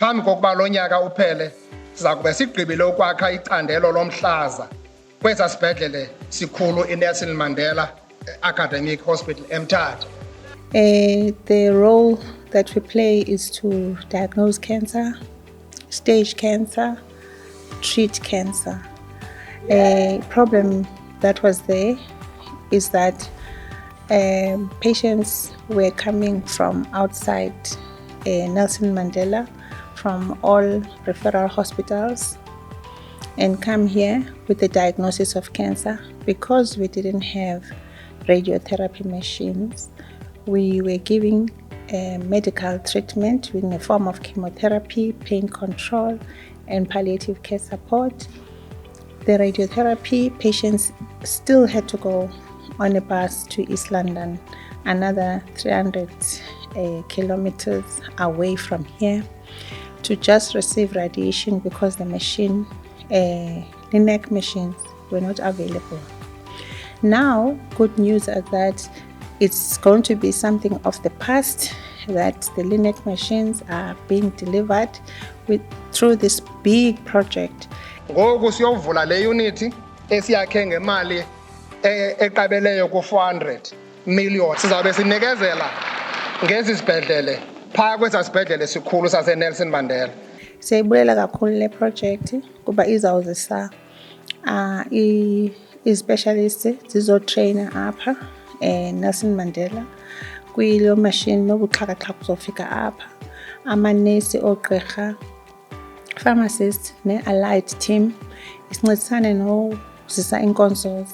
Phambi kokuba lo nyaka uphele siza kube sigqibile ukwakha icandelo lomhlaza kwesa sibhedlele sikhulu iNelson Mandela Academic Hospital eMthatha. The role that we play is to diagnose cancer, stage cancer, treat cancer. A problem that was there is that patients were coming from outside Nelson Mandela, from all referral hospitals, and come here with the diagnosis of cancer. Because we didn't have radiotherapy machines, we were giving medical treatment in the form of chemotherapy, pain control, and palliative care support. The radiotherapy patients still had to go on a bus to East London, another 300 kilometers away from here, to just receive radiation because the machine, LINAC machines, were not available. Now, good news is that it's going to be something of the past, that the LINAC machines are being delivered through this big project. Ngoku siyovula le unit esiyakhe ngemali eqabeleyo ku400 million. Sizabe sinikezela ngezi sibhedlele phaa kwesa sibhedlele sikhulu saseNelson Mandela. Siyayibulela kakhulu le project kuba izawuzisa i-specialists zizotraina apha Nelson Mandela kwilo machine nobuxhakaxhaka kuzofika apha, amanesi, oogqirha, pharmacists ne-allied team isincedisane nozisa iinkonzo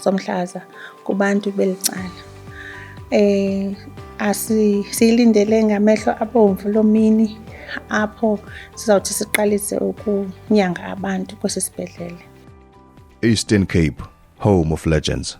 zomhlaza kubantu beli cala. Siyilindele ngamehlo abomvu lo mini apho sizawuthi siqalise ukunyanga abantu kwesi sibhedlele. Eastern Cape, home of legends.